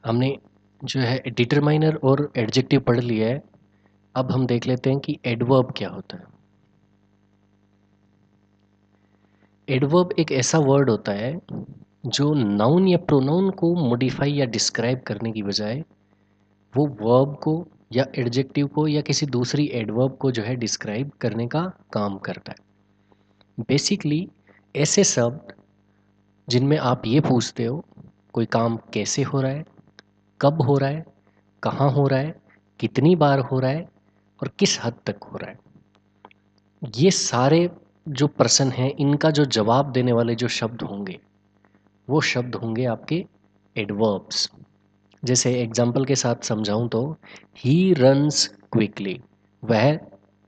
हमने जो है डिटरमाइनर और एडजेक्टिव पढ़ लिया है। अब हम देख लेते हैं कि एडवर्ब क्या होता है। एडवर्ब एक ऐसा वर्ड होता है जो नाउन या प्रोनाउन को मॉडिफाई या डिस्क्राइब करने की बजाय वो वर्ब को या एडजेक्टिव को या किसी दूसरी एडवर्ब को जो है डिस्क्राइब करने का काम करता है। बेसिकली ऐसे शब्द जिनमें आप ये पूछते हो कोई काम कैसे हो रहा है, कब हो रहा है, कहाँ हो रहा है, कितनी बार हो रहा है और किस हद तक हो रहा है, ये सारे जो प्रश्न हैं इनका जो जवाब देने वाले जो शब्द होंगे वो शब्द होंगे आपके एडवर्ब्स। जैसे एग्जाम्पल के साथ समझाऊं तो ही रन्स क्विकली, वह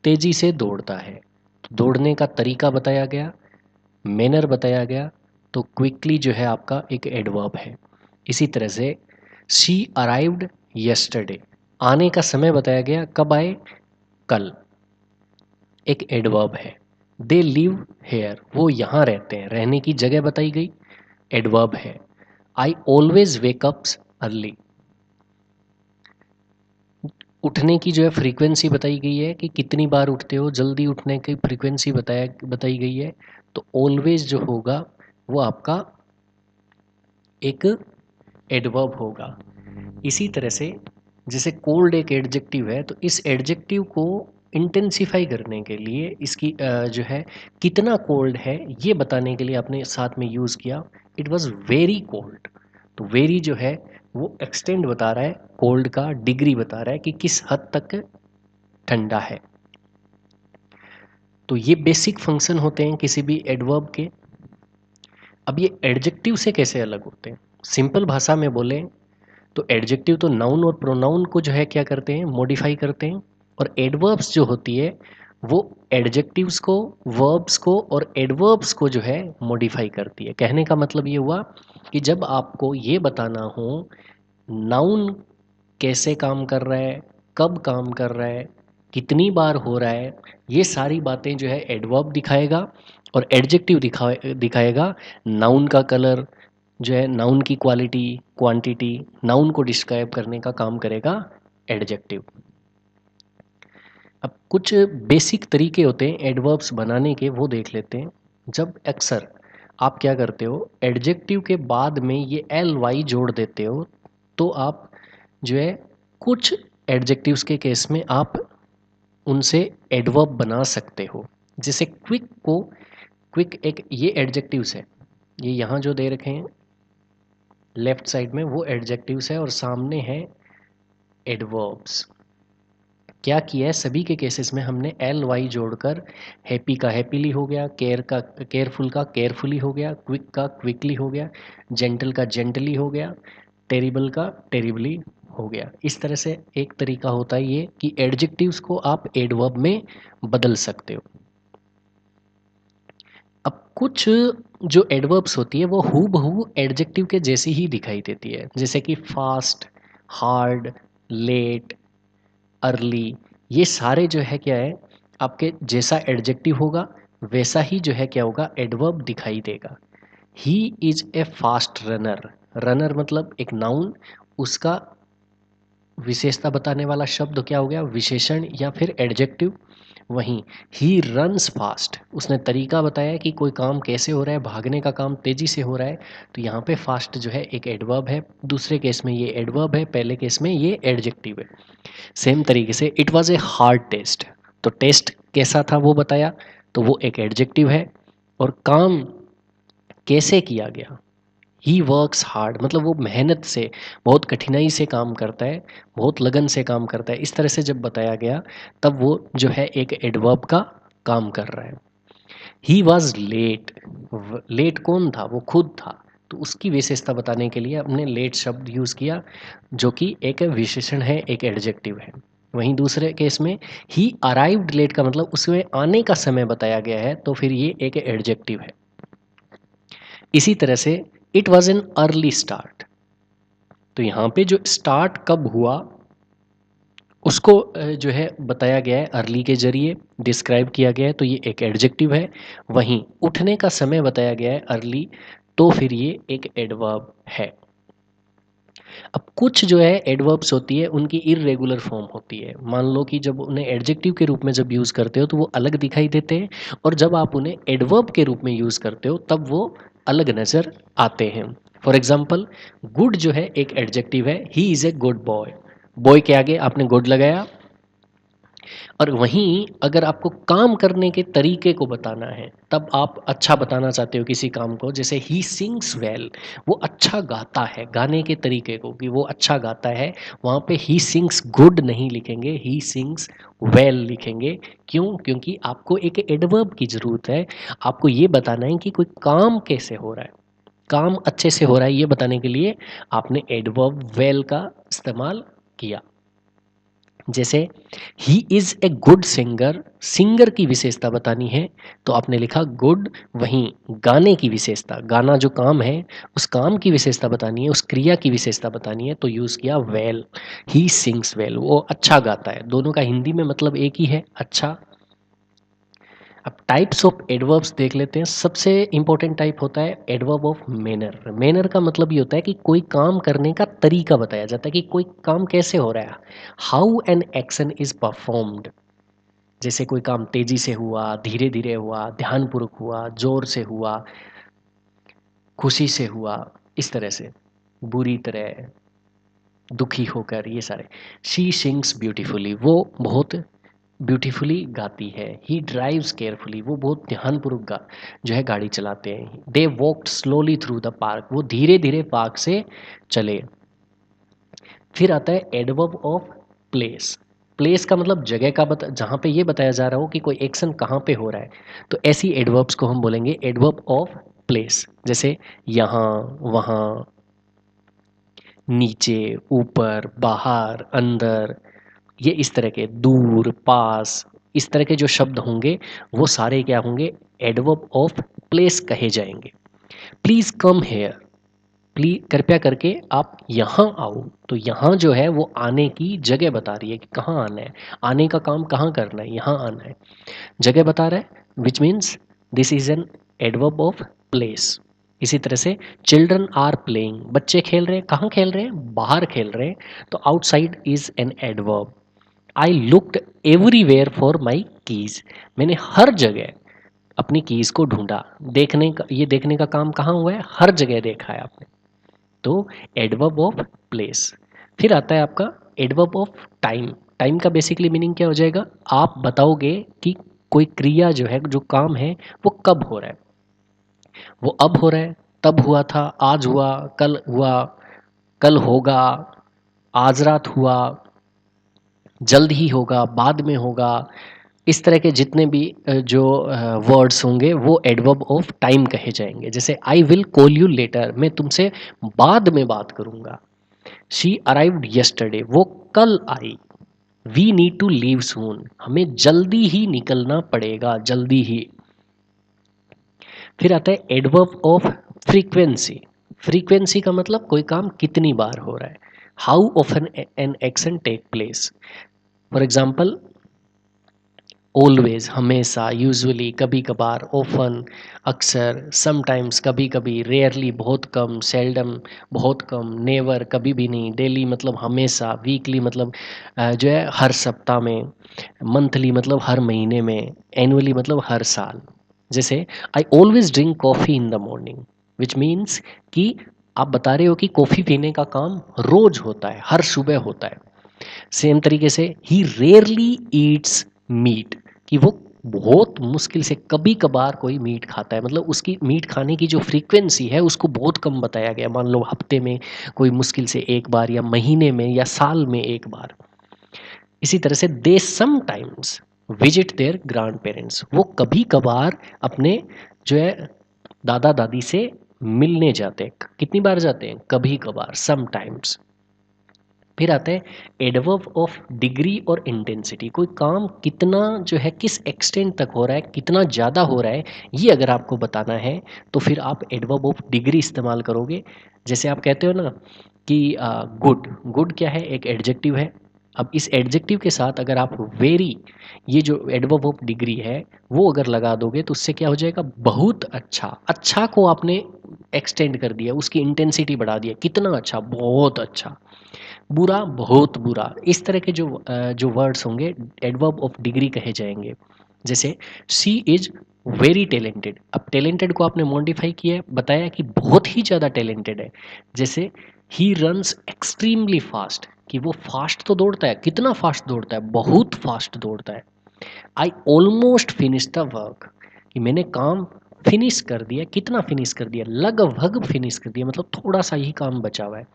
तेजी से दौड़ता है। तो दौड़ने का तरीका बताया गया, मैनर बताया गया, तो क्विकली जो है आपका एक एडवर्ब है। इसी तरह से शी अराइव्ड यस्टरडे, आने का समय बताया गया, कब आए, कल, एक एडवर्ब है। दे लिव हेयर, वो यहाँ रहते हैं, रहने की जगह बताई गई, एडवर्ब है। आई ऑलवेज वेकअप्स अर्ली, उठने की जो है फ्रीक्वेंसी बताई गई है कि कितनी बार उठते हो, जल्दी उठने की फ्रीक्वेंसी बताई गई है। तो ऑलवेज जो होगा वो आपका एक एडवर्ब होगा। इसी तरह से जैसे कोल्ड एक एडजेक्टिव है, तो इस एडजेक्टिव को इंटेंसिफाई करने के लिए इसकी जो है कितना कोल्ड है ये बताने के लिए आपने साथ में यूज़ किया, इट वॉज वेरी कोल्ड। तो वेरी जो है वो एक्सटेंड बता रहा है, कोल्ड का डिग्री बता रहा है कि किस हद तक ठंडा है। तो ये बेसिक फंक्शन होते हैं किसी भी एडवर्ब के। अब ये एडजेक्टिव से कैसे अलग होते हैं? सिंपल भाषा में बोलें तो एडजेक्टिव तो नाउन और प्रोनाउन को जो है क्या करते हैं, मॉडिफाई करते हैं। और एडवर्ब्स जो होती है वो एडजेक्टिव्स को, वर्ब्स को और एडवर्ब्स को जो है मॉडिफाई करती है। कहने का मतलब ये हुआ कि जब आपको ये बताना हो नाउन कैसे काम कर रहा है, कब काम कर रहा है, कितनी बार हो रहा है, ये सारी बातें जो है एडवर्ब दिखाएगा। और एडजेक्टिव दिखाएगा नाउन का कलर, जो है नाउन की क्वालिटी, क्वांटिटी, नाउन को डिस्क्राइब करने का काम करेगा एडजेक्टिव। अब कुछ बेसिक तरीके होते हैं एडवर्ब्स बनाने के, वो देख लेते हैं। जब अक्सर आप क्या करते हो, एडजेक्टिव के बाद में ये एल वाई जोड़ देते हो, तो आप जो है कुछ एडजेक्टिव्स के केस में आप उनसे एडवर्ब बना सकते हो। जैसे क्विक को, क्विक एक ये एडजेक्टिव्स है, ये यहाँ जो दे रखे हैं लेफ्ट साइड में वो एडजेक्टिव्स है और सामने है एडवर्ब्स। क्या किया है, सभी के केसेस में हमने एल वाई जोड़कर हैप्पी का हैप्पीली हो गया, केयर का केयरफुल का केयरफुली हो गया, क्विक का क्विकली हो गया, जेंटल का जेंटली हो गया, टेरिबल का टेरिबली हो गया। इस तरह से एक तरीका होता है ये कि एडजेक्टिव्स को आप एडवर्ब में बदल सकते हो। अब कुछ जो एडवर्ब्स होती है वो हूबहू एडजेक्टिव के जैसी ही दिखाई देती है, जैसे कि फास्ट, हार्ड, लेट, अर्ली, ये सारे जो है क्या है आपके जैसा एडजेक्टिव होगा वैसा ही जो है क्या होगा एडवर्ब दिखाई देगा। He is a fast runner, runner मतलब एक नाउन, उसका विशेषता बताने वाला शब्द क्या हो गया, विशेषण या फिर एडजेक्टिव। वहीं ही रन्स फास्ट, उसने तरीका बताया कि कोई काम कैसे हो रहा है, भागने का काम तेजी से हो रहा है, तो यहाँ पे फास्ट जो है एक एडवर्ब है, दूसरे केस में ये एडवर्ब है, पहले केस में ये एडजेक्टिव है। सेम तरीके से it was a hard test, तो टेस्ट कैसा था वो बताया, तो वो एक एडजेक्टिव है। और काम कैसे किया गया, ही वर्क्स हार्ड मतलब वो मेहनत से, बहुत कठिनाई से काम करता है, बहुत लगन से काम करता है, इस तरह से जब बताया गया तब वो जो है एक एडवर्ब का काम कर रहा है। ही वॉज लेट, लेट कौन था, वो खुद था, तो उसकी विशेषता बताने के लिए हमने लेट शब्द यूज़ किया जो कि एक विशेषण है, एक एडजेक्टिव है। वहीं दूसरे केस में ही अराइव्ड लेट का मतलब उसमें आने का समय बताया गया है, तो फिर ये एक एडजेक्टिव है। इसी तरह से it was an early start, तो यहाँ पे जो स्टार्ट कब हुआ उसको जो है बताया गया है अर्ली के जरिए, डिस्क्राइब किया गया है, तो ये एक एडजेक्टिव है। वहीं उठने का समय बताया गया है अर्ली, तो फिर ये एक एडवर्ब है। अब कुछ जो है एडवर्ब्स होती है उनकी इर्रेगुलर फॉर्म होती है। मान लो कि जब उन्हें एडजेक्टिव के रूप में जब यूज़ करते हो तो वो अलग दिखाई देते हैं, और जब आप उन्हें एडवर्ब के रूप में यूज़ करते हो तब वो अलग नज़र आते हैं। फॉर एग्जाम्पल, गुड जो है एक एडजेक्टिव है, he is a good boy. Boy के आगे आपने गुड लगाया। और वहीं अगर आपको काम करने के तरीके को बताना है, तब आप अच्छा बताना चाहते हो किसी काम को, जैसे ही सिंग्स वेल, वो अच्छा गाता है, गाने के तरीके को कि वो अच्छा गाता है, वहाँ पे ही सिंग्स गुड नहीं लिखेंगे, ही सिंग्स वेल लिखेंगे। क्यों? क्योंकि आपको एक एडवर्ब की ज़रूरत है। आपको ये बताना है कि कोई काम कैसे हो रहा है, काम अच्छे से हो रहा है, ये बताने के लिए आपने एडवर्ब वेल का इस्तेमाल किया। जैसे he is a good singer, singer की विशेषता बतानी है तो आपने लिखा गुड। वहीं गाने की विशेषता, गाना जो काम है उस काम की विशेषता बतानी है, उस क्रिया की विशेषता बतानी है, तो यूज़ किया वेल। ही सिंग्स वेल, वो अच्छा गाता है। दोनों का हिंदी में मतलब एक ही है, अच्छा। अब टाइप्स ऑफ एडवर्ब्स देख लेते हैं। सबसे इंपॉर्टेंट टाइप होता है एडवर्ब ऑफ मैनर। मैनर का मतलब ये होता है कि कोई काम करने का तरीका बताया जाता है कि कोई काम कैसे हो रहा है, how an action is performed. जैसे कोई काम तेजी से हुआ, धीरे धीरे हुआ, ध्यानपूर्वक हुआ, जोर से हुआ, खुशी से हुआ, इस तरह से, बुरी तरह, दुखी होकर, ये सारे। शी सिंग्स ब्यूटीफुली, वो बहुत ब्यूटीफुली गाती है। ही ड्राइव्स केयरफुली, वो बहुत ध्यानपूर्वक जो है गाड़ी चलाते हैं। They walked slowly through the park, वो धीरे धीरे पार्क से चले। फिर आता है एडवर्ब ऑफ प्लेस। प्लेस का मतलब जगह का जहाँ पे ये बताया जा रहा हो कि कोई एक्शन कहाँ पे हो रहा है, तो ऐसी एडवर्ब्स को हम बोलेंगे एडवर्ब ऑफ प्लेस। जैसे यहाँ, वहाँ, नीचे, ऊपर, बाहर, अंदर, ये इस तरह के, दूर, पास, इस तरह के जो शब्द होंगे वो सारे क्या होंगे, एडवर्ब ऑफ प्लेस कहे जाएंगे। प्लीज कम हेयर, प्लीज कृपया करके आप यहाँ आओ। तो यहाँ जो है वो आने की जगह बता रही है कि कहाँ आना है, आने का काम कहाँ करना है, यहाँ आना है, जगह बता रहा है, which means this is an adverb of place. इसी तरह से चिल्ड्रन आर प्लेइंग, बच्चे खेल रहे हैं, कहाँ खेल रहे हैं, बाहर खेल रहे हैं, तो outside is an adverb. I looked everywhere for my keys, मैंने हर जगह अपनी कीज को ढूंढा। देखने का, ये देखने का काम कहाँ हुआ है, हर जगह देखा है आपने, तो एडवर्ब ऑफ प्लेस। फिर आता है आपका एडवर्ब ऑफ टाइम। टाइम का बेसिकली मीनिंग क्या हो जाएगा, आप बताओगे कि कोई क्रिया जो है, जो काम है, वो कब हो रहा है। वो अब हो रहा है, तब हुआ था, आज हुआ, कल हुआ, कल होगा, आज रात हुआ, जल्द ही होगा, बाद में होगा। इस तरह के जितने भी जो वर्ड्स होंगे वो एडवर्ब ऑफ टाइम कहे जाएंगे। जैसे I will call you later, मैं तुमसे बाद में बात करूंगा। शी अराइव्ड यस्टरडे, वो कल आई। वी नीड टू लीव सून, हमें जल्दी ही निकलना पड़ेगा, जल्दी ही। फिर आता है एडवर्ब ऑफ फ्रीक्वेंसी। फ्रीक्वेंसी का मतलब कोई काम कितनी बार हो रहा है, how often an action take place. For example, always हमेशा, यूजुअली कभी कभार, ऑफन अक्सर, समटाइम्स कभी कभी, रेयरली बहुत कम, सेल्डम बहुत कम, नेवर कभी भी नहीं, डेली मतलब हमेशा, वीकली मतलब जो है हर सप्ताह में, मंथली मतलब हर महीने में, एनुअली मतलब हर साल। जैसे आई always drink coffee in the morning, which means कि आप बता रहे हो कि कॉफ़ी पीने का काम रोज होता है, हर सुबह होता है। सेम तरीके से ही रेयरली ईट्स मीट, कि वो बहुत मुश्किल से कभी कभार कोई मीट खाता है, मतलब उसकी मीट खाने की जो फ्रीक्वेंसी है उसको बहुत कम बताया गया। मान लो हफ्ते में कोई मुश्किल से एक बार, या महीने में, या साल में एक बार। इसी तरह से they sometimes visit their grandparents, वो कभी कभार अपने जो है दादा दादी से मिलने जाते हैं। कितनी बार जाते हैं, कभी कभार, समटाइम्स। फिर आता है एडवर्ब ऑफ डिग्री और इंटेंसिटी। कोई काम कितना जो है, किस एक्सटेंट तक हो रहा है, कितना ज़्यादा हो रहा है, ये अगर आपको बताना है तो फिर आप एडवर्ब ऑफ डिग्री इस्तेमाल करोगे। जैसे आप कहते हो ना कि गुड, गुड क्या है, एक एडजेक्टिव है, अब इस एडजेक्टिव के साथ अगर आप वेरी, ये जो एडवर्ब ऑफ डिग्री है वो अगर लगा दोगे तो उससे क्या हो जाएगा, बहुत अच्छा। अच्छा को आपने एक्सटेंड कर दिया, उसकी इंटेंसिटी बढ़ा दिया, कितना अच्छा, बहुत अच्छा। बुरा, बहुत बुरा। इस तरह के जो वर्ड्स होंगे एडवर्ब ऑफ डिग्री कहे जाएंगे। जैसे शी इज वेरी टैलेंटेड, अब टैलेंटेड को आपने मॉडिफाई किया है, बताया कि बहुत ही ज़्यादा टैलेंटेड है। जैसे ही रन्स एक्सट्रीमली फास्ट, कि वो फास्ट तो दौड़ता है, कितना फास्ट दौड़ता है, बहुत फास्ट दौड़ता है। I almost finish the work, कि मैंने काम फिनिश कर दिया, कितना फिनिश कर दिया, लगभग फिनिश कर दिया, मतलब थोड़ा सा ही काम बचा हुआ है।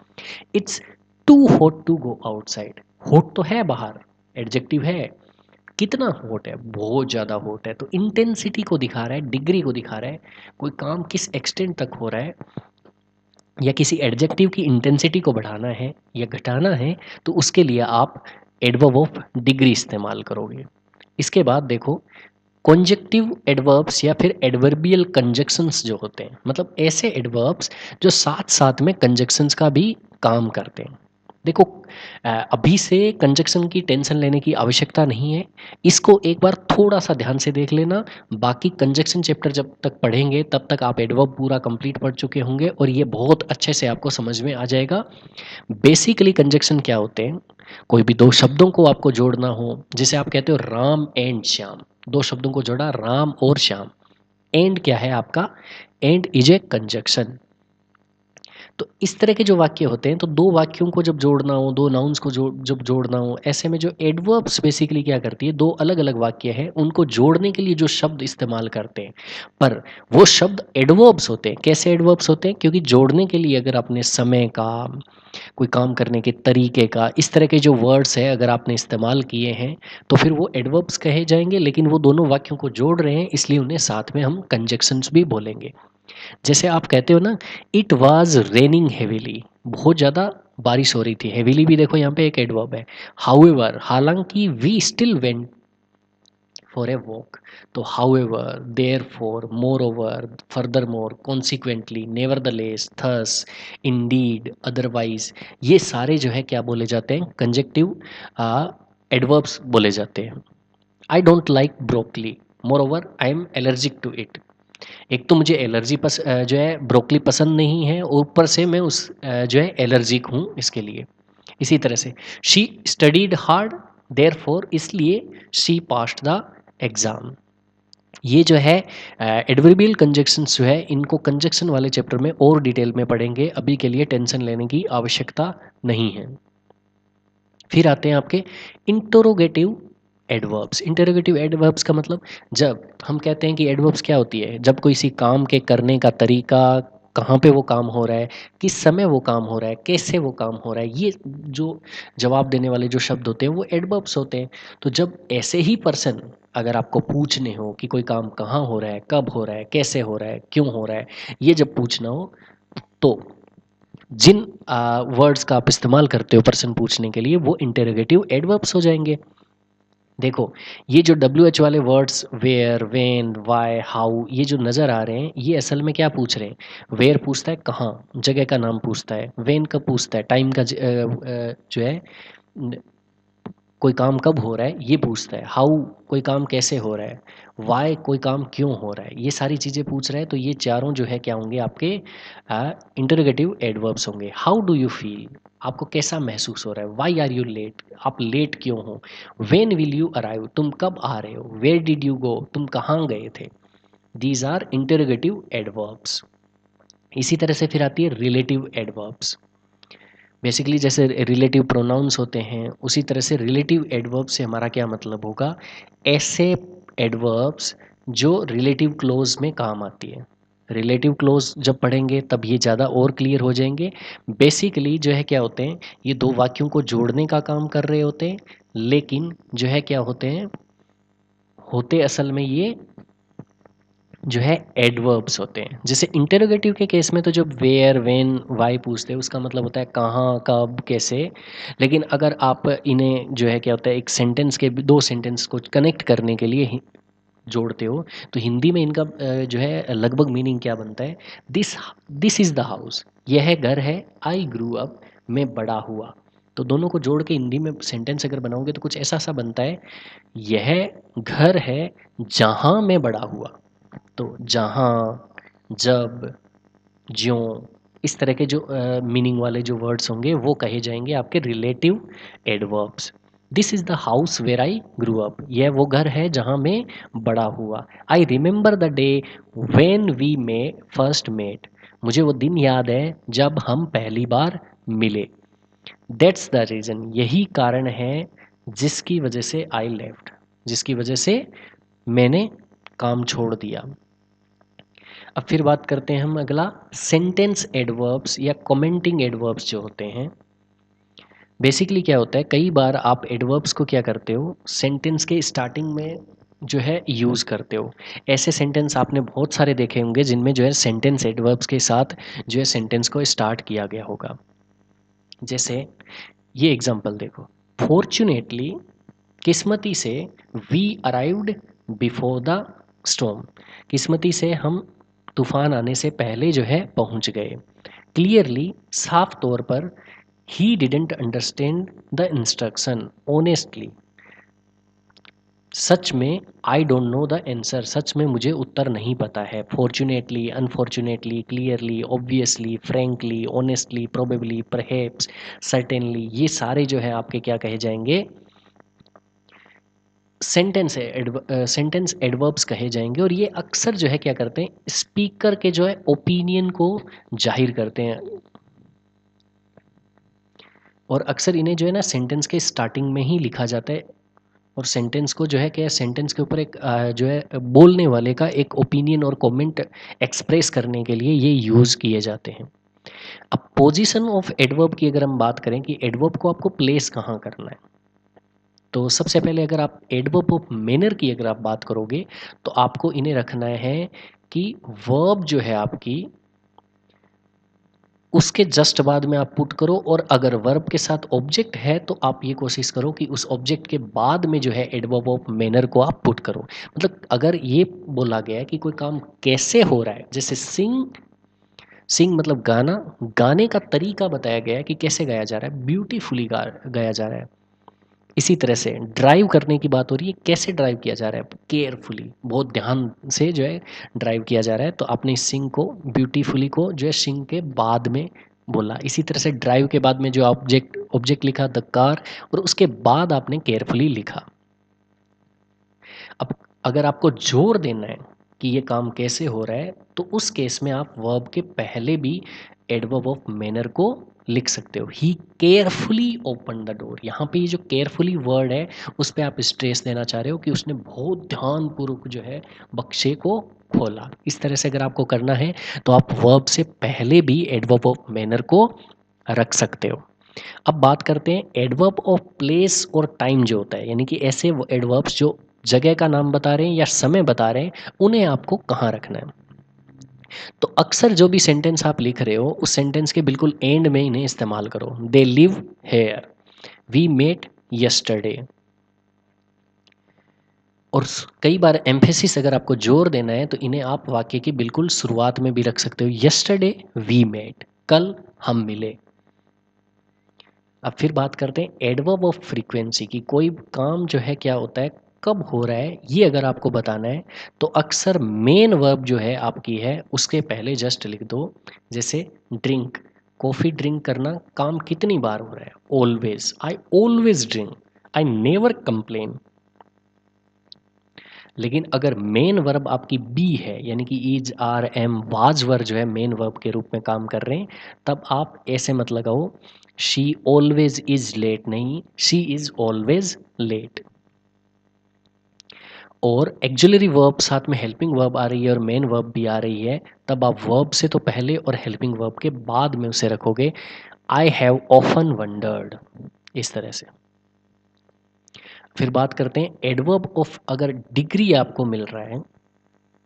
It's too hot to go outside, hot तो है बाहर, एडजेक्टिव है, कितना हॉट है, बहुत ज़्यादा हॉट है। तो इंटेंसिटी को दिखा रहा है, डिग्री को दिखा रहा है, कोई काम किस एक्सटेंट तक हो रहा है, या किसी एडजेक्टिव की इंटेंसिटी को बढ़ाना है या घटाना है, तो उसके लिए आप एडवर्ब ऑफ डिग्री इस्तेमाल करोगे। इसके बाद देखो, कॉन्जेक्टिव एडवर्ब्स या फिर एडवर्बियल कंजक्शंस जो होते हैं, मतलब ऐसे एडवर्ब्स जो साथ साथ में कंजक्शंस का भी काम करते हैं। देखो, अभी से कंजक्शन की टेंशन लेने की आवश्यकता नहीं है, इसको एक बार थोड़ा सा ध्यान से देख लेना। बाकी कंजक्शन चैप्टर जब तक पढ़ेंगे तब तक आप एडवर्ब पूरा कंप्लीट पढ़ चुके होंगे और ये बहुत अच्छे से आपको समझ में आ जाएगा। बेसिकली कंजक्शन क्या होते हैं, कोई भी दो शब्दों को आपको जोड़ना हो, जैसे आप कहते हो राम एंड श्याम, दो शब्दों को जोड़ा, राम और श्याम। एंड क्या है आपका, एंड इज ए कंजक्शन। तो इस तरह के जो वाक्य होते हैं, तो दो वाक्यों को जब जोड़ना हो, दो नाउन्स को जब जोड़ना हो, ऐसे में जो एडवर्ब्स बेसिकली क्या करती है, दो अलग अलग वाक्य हैं उनको जोड़ने के लिए जो शब्द इस्तेमाल करते हैं, पर वो शब्द एडवर्ब्स होते हैं। कैसे एडवर्ब्स होते हैं, क्योंकि जोड़ने के लिए अगर आपने समय का, कोई काम करने के तरीके का, इस तरह के जो वर्ड्स हैं अगर आपने इस्तेमाल किए हैं तो फिर वो एडवर्ब्स कहे जाएंगे, लेकिन वो दोनों वाक्यों को जोड़ रहे हैं इसलिए उन्हें साथ में हम कंजक्शंस भी बोलेंगे। जैसे आप कहते हो ना, इट वाज रेनिंग हेविली, बहुत ज़्यादा बारिश हो रही थी। हेविली भी देखो यहाँ पे एक एडवर्ब है। हाउएवर, हालांकि, we still went for a walk, तो however, therefore, moreover, furthermore, consequently, nevertheless, thus, indeed, otherwise, ये सारे जो है क्या बोले जाते हैं, कंजक्टिव एडवर्ब्स बोले जाते हैं। I don't like broccoli, moreover I am allergic to it. एक तो मुझे जो है ब्रोकली पसंद नहीं है, और ऊपर से मैं जो है एलर्जिक हूँ इसके लिए। इसी तरह से she studied hard, therefore, इसलिए शी पास्ड द एग्ज़ाम। ये जो है एडवर्बियल कंजक्शंस जो है, इनको कंजक्शन वाले चैप्टर में और डिटेल में पढ़ेंगे, अभी के लिए टेंशन लेने की आवश्यकता नहीं है। फिर आते हैं आपके इंटरोगेटिव एडवर्ब्स। इंटरोगेटिव एडवर्ब्स का मतलब, जब हम कहते हैं कि एडवर्ब्स क्या होती है, जब कोई सी काम के करने का तरीका, कहाँ पे वो काम हो रहा है, किस समय वो काम हो रहा है, कैसे वो काम हो रहा है, ये जो जवाब देने वाले जो शब्द होते हैं वो एडवर्ब्स होते हैं। तो जब ऐसे ही पर्सन अगर आपको पूछने हो कि कोई काम कहाँ हो रहा है, कब हो रहा है, कैसे हो रहा है, क्यों हो रहा है, ये जब पूछना हो, तो जिन वर्ड्स का आप इस्तेमाल करते हो पर्सन पूछने के लिए, वो इंटेरोगेटिव एडवर्ब्स हो जाएंगे। देखो, ये जो डब्ल्यू एच वाले words, where, when, why, how, ये जो नज़र आ रहे हैं, ये असल में क्या पूछ रहे हैं। वेयर पूछता है कहाँ, जगह का नाम पूछता है। वेन का पूछता है टाइम का, जो है कोई काम कब हो रहा है ये पूछता है। हाउ, कोई काम कैसे हो रहा है। वाई, कोई काम क्यों हो रहा है, ये सारी चीज़ें पूछ रहा है। तो ये चारों जो है क्या होंगे, आपके इंटरोगेटिव एडवर्ब्स होंगे। हाउ डू यू फील, आपको कैसा महसूस हो रहा है। वाई आर यू लेट, आप लेट क्यों हो। वेन विल यू अराइव, तुम कब आ रहे हो। वेयर डिड यू गो, तुम कहाँ गए थे। These are interrogative adverbs. इसी तरह से फिर आती है रिलेटिव एडवर्ब्स। बेसिकली जैसे रिलेटिव प्रोनाउंस होते हैं, उसी तरह से रिलेटिव एडवर्ब से हमारा क्या मतलब होगा, ऐसे एडवर्ब्स जो रिलेटिव क्लोज में काम आती है। रिलेटिव क्लोज जब पढ़ेंगे तब ये ज़्यादा और क्लियर हो जाएंगे। बेसिकली जो है क्या होते हैं, ये दो वाक्यों को जोड़ने का काम कर रहे होते हैं, लेकिन जो है क्या होते हैं, होते असल में ये जो है एडवर्ब्स होते हैं। जैसे इंटेरोगेटिव के केस में तो जब वेयर, वेन, वाई पूछते हैं उसका मतलब होता है कहाँ, कब, कैसे। लेकिन अगर आप इन्हें जो है क्या होता है, एक सेंटेंस के दो सेंटेंस को कनेक्ट करने के लिए जोड़ते हो, तो हिंदी में इनका जो है लगभग मीनिंग क्या बनता है। This this is the house, यह घर है। आई ग्रू अप, मैं बड़ा हुआ। तो दोनों को जोड़ के हिंदी में सेंटेंस अगर बनाओगे तो कुछ ऐसा सा बनता है, यह घर है जहाँ मैं बड़ा हुआ। तो जहाँ, जब, ज्यों, इस तरह के जो मीनिंग वाले जो वर्ड्स होंगे वो कहे जाएंगे आपके relative adverbs. This is the house where I grew up, यह वो घर है जहाँ मैं बड़ा हुआ। I remember the day when we may first met, मुझे वो दिन याद है जब हम पहली बार मिले। दैट्स द रीज़न, यही कारण है जिसकी वजह से आई लेफ्ट, जिसकी वजह से मैंने काम छोड़ दिया। अब फिर बात करते हैं हम अगला, सेंटेंस एडवर्ब्स या कमेंटिंग एडवर्ब्स जो होते हैं। बेसिकली क्या होता है, कई बार आप एडवर्ब्स को क्या करते हो, सेंटेंस के स्टार्टिंग में जो है यूज़ करते हो। ऐसे सेंटेंस आपने बहुत सारे देखे होंगे जिनमें जो है सेंटेंस एडवर्ब्स के साथ जो है सेंटेंस को स्टार्ट किया गया होगा। जैसे ये एग्जांपल देखो, फॉर्चुनेटली, किस्मती से, we arrived before the storm, किस्मती से हम तूफान आने से पहले जो है पहुंच गए। क्लियरली, साफ तौर पर, he didn't understand the instruction honestly, सच में, I don't know the answer, सच में मुझे उत्तर नहीं पता है। Fortunately, unfortunately, clearly, obviously, frankly, honestly, probably, perhaps, certainly, ये सारे जो है आपके क्या कहे जाएंगे, सेंटेंस एडवर्ब्स कहे जाएंगे। और ये अक्सर जो है क्या करते हैं, स्पीकर के जो है ओपिनियन को जाहिर करते हैं। और अक्सर इन्हें जो है ना सेंटेंस के स्टार्टिंग में ही लिखा जाता है। और सेंटेंस को जो है क्या, सेंटेंस के ऊपर एक जो है बोलने वाले का एक ओपिनियन और कमेंट एक्सप्रेस करने के लिए ये यूज़ किए जाते हैं। अब पोजीशन ऑफ एडवर्ब की अगर हम बात करें कि एडवर्ब को आपको प्लेस कहाँ करना है, तो सबसे पहले अगर आप एडवर्ब ऑफ मैनर की अगर आप बात करोगे तो आपको इन्हें रखना है कि वर्ब जो है आपकी उसके जस्ट बाद में आप पुट करो, और अगर वर्ब के साथ ऑब्जेक्ट है तो आप ये कोशिश करो कि उस ऑब्जेक्ट के बाद में जो है एडवर्ब ऑफ मैनर को आप पुट करो। मतलब अगर ये बोला गया है कि कोई काम कैसे हो रहा है, जैसे सिंग, सिंग मतलब गाना, गाने का तरीका बताया गया है कि कैसे गाया जा रहा है, ब्यूटीफुली गाया जा रहा है। इसी तरह से ड्राइव करने की बात हो रही है, कैसे ड्राइव किया जा रहा है, केयरफुली, बहुत ध्यान से जो है ड्राइव किया जा रहा है। तो आपने सिंग को, ब्यूटीफुली को जो है सिंग के बाद में बोला। इसी तरह से ड्राइव के बाद में जो ऑब्जेक्ट ऑब्जेक्ट लिखा द कार, और उसके बाद आपने केयरफुली लिखा। अब अगर आपको जोर देना है कि ये काम कैसे हो रहा है, तो उस केस में आप वर्ब के पहले भी एडवर्ब ऑफ मैनर को लिख सकते हो। ही केयरफुली ओपन द डोर, यहाँ पे ये जो केयरफुली वर्ड है उस पर आप स्ट्रेस देना चाह रहे हो कि उसने बहुत ध्यानपूर्वक जो है बक्से को खोला। इस तरह से अगर आपको करना है तो आप वर्ब से पहले भी एडवर्ब ऑफ मैनर को रख सकते हो। अब बात करते हैं एडवर्ब ऑफ प्लेस और टाइम जो होता है, यानी कि ऐसे एडवर्ब्स जो जगह का नाम बता रहे हैं या समय बता रहे हैं, उन्हें आपको कहाँ रखना है। तो अक्सर जो भी सेंटेंस आप लिख रहे हो उस सेंटेंस के बिल्कुल एंड में इन्हें इस्तेमाल करो। They live here, we met yesterday. और कई बार एम्फेसिस अगर आपको जोर देना है तो इन्हें आप वाक्य की बिल्कुल शुरुआत में भी रख सकते हो। यस्टरडे वी मेट, कल हम मिले। अब फिर बात करते हैं एडवर्ब ऑफ फ्रीक्वेंसी की, कोई काम जो है क्या होता है, कब हो रहा है, ये अगर आपको बताना है तो अक्सर मेन वर्ब जो है आपकी है उसके पहले जस्ट लिख दो। जैसे ड्रिंक, कॉफ़ी ड्रिंक करना, काम कितनी बार हो रहा है, always, I always drink, I never complain. लेकिन अगर मेन वर्ब आपकी बी है, यानी कि is, are, am, was verb जो है मेन वर्ब के रूप में काम कर रहे हैं, तब आप ऐसे मत लगाओ शी ऑलवेज इज लेट, नहीं, शी इज ऑलवेज लेट। और एक्जुलरी वर्ब साथ में हेल्पिंग वर्ब आ रही है और मेन वर्ब भी आ रही है, तब आप वर्ब से तो पहले और हेल्पिंग वर्ब के बाद में उसे रखोगे। आई हैव ऑफन वंडर्ड, इस तरह से। फिर बात करते हैं एडवर्ब ऑफ, अगर डिग्री आपको मिल रहा है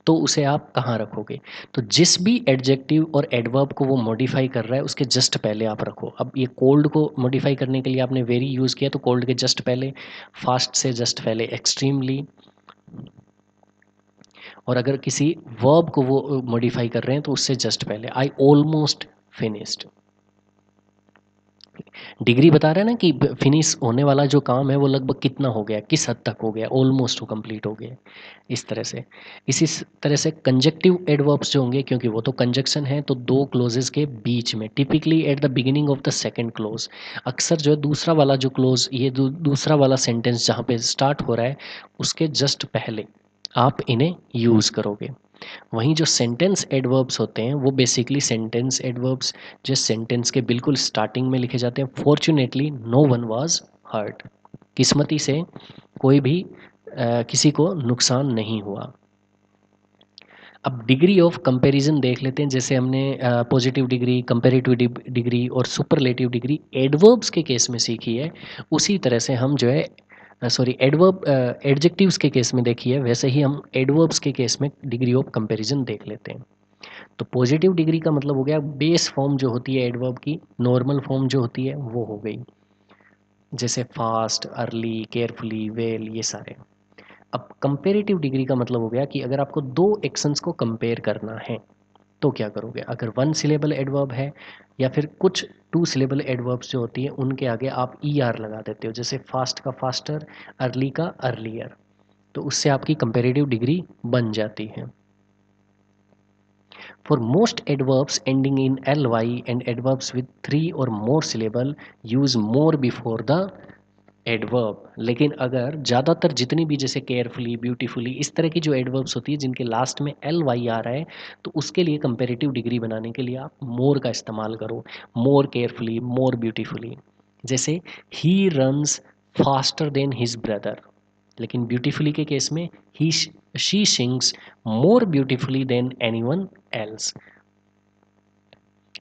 तो उसे आप कहाँ रखोगे। तो जिस भी एडजेक्टिव और एडवर्ब को वो मॉडिफाई कर रहा है उसके जस्ट पहले आप रखो। अब ये कोल्ड को मॉडिफाई करने के लिए आपने वेरी यूज़ किया तो कोल्ड के जस्ट पहले, फास्ट से जस्ट पहले एक्सट्रीमली। और अगर किसी वर्ब को वो मॉडिफाई कर रहे हैं तो उससे जस्ट पहले आई ऑलमोस्ट फिनिश्ड। डिग्री बता रहा है ना कि फिनिश होने वाला जो काम है वो लगभग कितना हो गया, किस हद तक हो गया, ऑलमोस्ट वो कंप्लीट हो गया। इस तरह से इसी तरह से कंजक्टिव एडवर्ब्स जो होंगे, क्योंकि वो तो कंजक्शन है, तो दो क्लोजेस के बीच में, typically at the beginning of the second close, अक्सर जो है दूसरा वाला जो क्लोज, ये दूसरा वाला सेंटेंस जहाँ पे स्टार्ट हो रहा है उसके जस्ट पहले आप इन्हें यूज़ करोगे। वहीं जो सेंटेंस एडवर्ब्स होते हैं वो बेसिकली सेंटेंस एडवर्ब्स जो सेंटेंस के बिल्कुल स्टार्टिंग में लिखे जाते हैं। Fortunately no one was hurt, किस्मती से कोई भी किसी को नुकसान नहीं हुआ। अब डिग्री ऑफ कंपैरिजन देख लेते हैं, जैसे हमने पॉजिटिव डिग्री, कंपैरेटिव डिग्री और सुपरलेटिव डिग्री एडवर्ब्स के केस में सीखी है, उसी तरह से हम जो है सॉरी एडवर्ब एडजेक्टिव्स के केस में देखी है, वैसे ही हम एडवर्ब्स के केस में डिग्री ऑफ कंपैरिजन देख लेते हैं। तो पॉजिटिव डिग्री का मतलब हो गया बेस फॉर्म जो होती है एडवर्ब की, नॉर्मल फॉर्म जो होती है वो हो गई, जैसे फास्ट, अर्ली, केयरफुली, वेल, ये सारे। अब कंपेरेटिव डिग्री का मतलब हो गया कि अगर आपको दो एक्शंस को कंपेयर करना है तो क्या करोगे, अगर वन सिलेबल एडवर्ब है या फिर कुछ टू सिलेबल एडवर्ब्स जो होती है उनके आगे आप ई आर लगा देते हो, जैसे फास्ट का फास्टर, अर्ली का अर्लियर, तो उससे आपकी कंपेरेटिव डिग्री बन जाती है। For most adverbs ending in ly and adverbs with three or more syllable use more before the adverb. लेकिन अगर ज़्यादातर जितनी भी जैसे केयरफुली, ब्यूटीफुली, इस तरह की जो एडवर्ब्स होती है जिनके लास्ट में एल वाई आ रहा है, तो उसके लिए कंपेरेटिव डिग्री बनाने के लिए आप मोर का इस्तेमाल करो, मोर केयरफुली, मोर ब्यूटीफुली। जैसे he runs faster than his brother, लेकिन ब्यूटीफुली के केस में he she sings more beautifully than anyone else.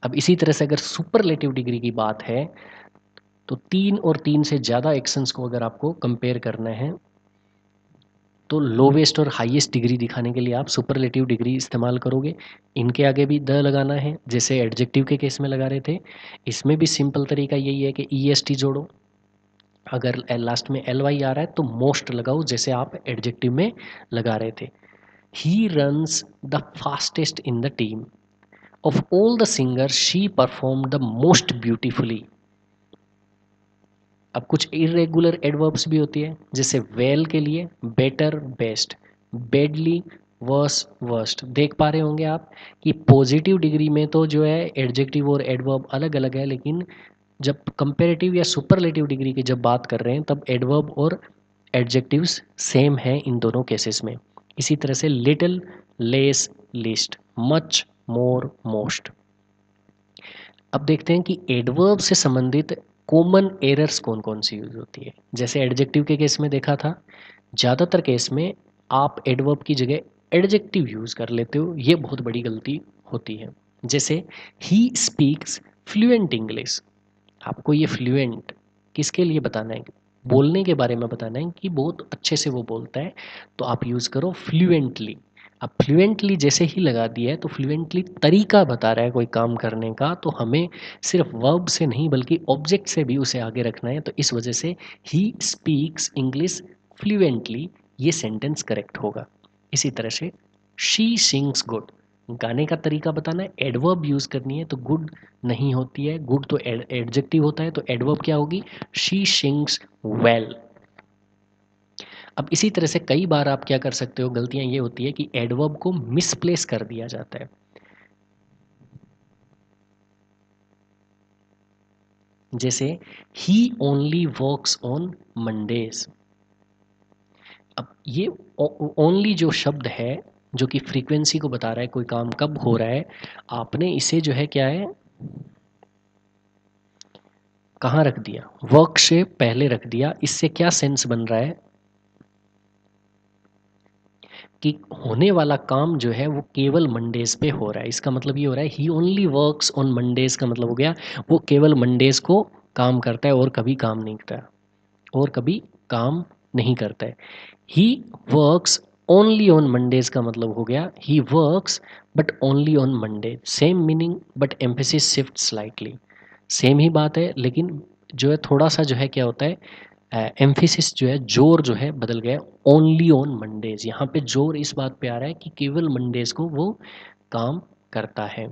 अब इसी तरह से अगर सुपरलेटिव डिग्री की बात है, तो तीन और तीन से ज़्यादा एक्शंस को अगर आपको कंपेयर करना है तो लोवेस्ट और हाईएस्ट डिग्री दिखाने के लिए आप सुपरलेटिव डिग्री इस्तेमाल करोगे। इनके आगे भी द लगाना है, जैसे एडजेक्टिव के केस में लगा रहे थे। इसमें भी सिंपल तरीका यही है कि ई एस टी जोड़ो, अगर लास्ट में एल वाई आ रहा है तो मोस्ट लगाओ, जैसे आप एडजेक्टिव में लगा रहे थे। He runs the fastest in the team, of all the singers she perform the most beautifully. अब कुछ इरेगुलर एडवर्ब्स भी होती है, जैसे वेल के लिए better, best, badly, worse, worst. देख पा रहे होंगे आप कि पॉजिटिव डिग्री में तो जो है एडजेक्टिव और एडवर्ब अलग अलग है, लेकिन जब कंपेरेटिव या सुपरलेटिव डिग्री की जब बात कर रहे हैं तब एडवर्ब और एडजेक्टिव्स सेम हैं इन दोनों केसेस में। इसी तरह से लिटिल, लेस, लिस्ट, मच, मोर, मोस्ट। अब देखते हैं कि एडवर्ब से संबंधित कॉमन एरर्स कौन कौन सी यूज होती है। जैसे एडजेक्टिव के केस में देखा था, ज़्यादातर केस में आप एडवर्ब की जगह एडजेक्टिव यूज़ कर लेते हो, ये बहुत बड़ी गलती होती है। जैसे ही स्पीक्स फ्लुएंट इंग्लिश, आपको ये फ्लुएंट किसके लिए बताना है, बोलने के बारे में बताना है कि बहुत अच्छे से वो बोलता है, तो आप यूज़ करो फ्लुएंटली। अब फ्लुएंटली जैसे ही लगा दिया है तो फ्लुएंटली तरीका बता रहा है कोई काम करने का, तो हमें सिर्फ वर्ब से नहीं बल्कि ऑब्जेक्ट से भी उसे आगे रखना है, तो इस वजह से ही स्पीक्स इंग्लिश फ्लुएंटली ये सेंटेंस करेक्ट होगा। इसी तरह से शी सिंग्स गुड, गाने का तरीका बताना है, एडवर्ब यूज़ करनी है तो गुड नहीं होती है, गुड तो एडजेक्टिव होता है, तो एडवर्ब क्या होगी, शी सिंग्स वेल। अब इसी तरह से कई बार आप क्या कर सकते हो, गलतियां ये होती है कि एडवर्ब को मिसप्लेस कर दिया जाता है। जैसे ही ओनली वर्क्स ऑन मंडेज। अब ये ओनली जो शब्द है जो कि फ्रीक्वेंसी को बता रहा है कोई काम कब हो रहा है, आपने इसे जो है क्या है कहाँ रख दिया, वर्क से पहले रख दिया। इससे क्या सेंस बन रहा है कि होने वाला काम जो है वो केवल मंडेज पे हो रहा है। इसका मतलब ये हो रहा है ही ओनली वर्क्स ऑन मंडेज, का मतलब हो गया वो केवल मंडेज को काम करता है और कभी काम नहीं करता, और कभी काम नहीं करता है। He works only on Mondays का मतलब हो गया he works but only on Monday. Same meaning but emphasis shift slightly, same ही बात है, लेकिन जो है थोड़ा सा जो है क्या होता है एम्फेसिस जो है, जोर जो है बदल गया। ओनली ऑन मंडेज, यहाँ पे जोर इस बात पे आ रहा है कि केवल मंडेज को वो काम करता है।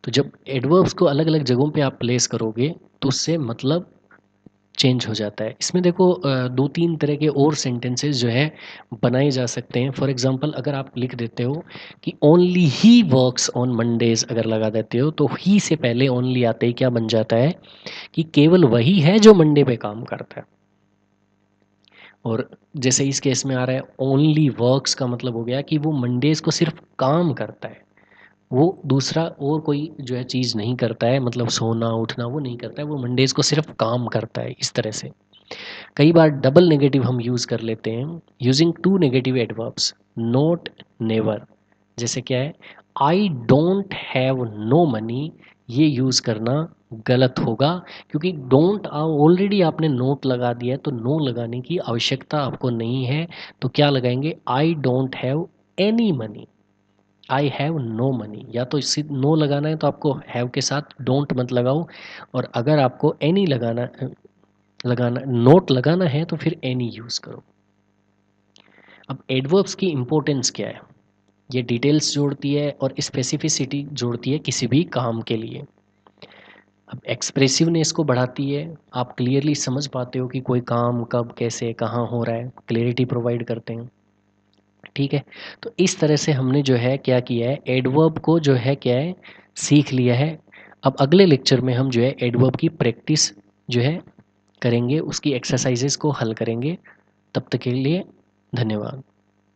तो जब एडवर्ब्स को अलग अलग जगहों पे आप प्लेस करोगे तो उससे मतलब चेंज हो जाता है। इसमें देखो दो तीन तरह के और सेंटेंसेस जो है बनाए जा सकते हैं। फॉर एग्जांपल अगर आप लिख देते हो कि only he works on Mondays, अगर लगा देते हो तो ही से पहले ओनली आते ही क्या बन जाता है कि केवल वही है जो मंडे पे काम करता है। और जैसे इस केस में आ रहा है ओनली वर्क्स का मतलब हो गया कि वो मंडेज को सिर्फ काम करता है, वो दूसरा और कोई जो है चीज़ नहीं करता है, मतलब सोना उठना वो नहीं करता है, वो मंडेज को सिर्फ काम करता है। इस तरह से कई बार डबल नेगेटिव हम यूज़ कर लेते हैं using two negative adverbs, not, never. जैसे क्या है, I don't have no money, ये यूज़ करना गलत होगा क्योंकि डोंट ऑलरेडी आपने नोट लगा दिया है, तो नो लगाने की आवश्यकता आपको नहीं है। तो क्या लगाएंगे, I don't have any money, I have no money. या तो इसी नो लगाना है तो आपको हैव के साथ डोंट मत लगाओ, और अगर आपको एनी लगाना लगाना नोट लगाना है तो फिर एनी यूज़ करो। अब एडवर्ब्स की इम्पोर्टेंस क्या है, ये डिटेल्स जोड़ती है और स्पेसिफिसिटी जोड़ती है किसी भी काम के लिए। अब एक्सप्रेसिवनेस को बढ़ाती है, आप क्लियरली समझ पाते हो कि कोई काम कब कैसे कहाँ हो रहा है, क्लियरिटी प्रोवाइड करते हैं। ठीक है, तो इस तरह से हमने जो है क्या किया है, एडवर्ब को जो है क्या है सीख लिया है। अब अगले लेक्चर में हम जो है एडवर्ब की प्रैक्टिस जो है करेंगे, उसकी एक्सरसाइजेस को हल करेंगे। तब तक के लिए धन्यवाद।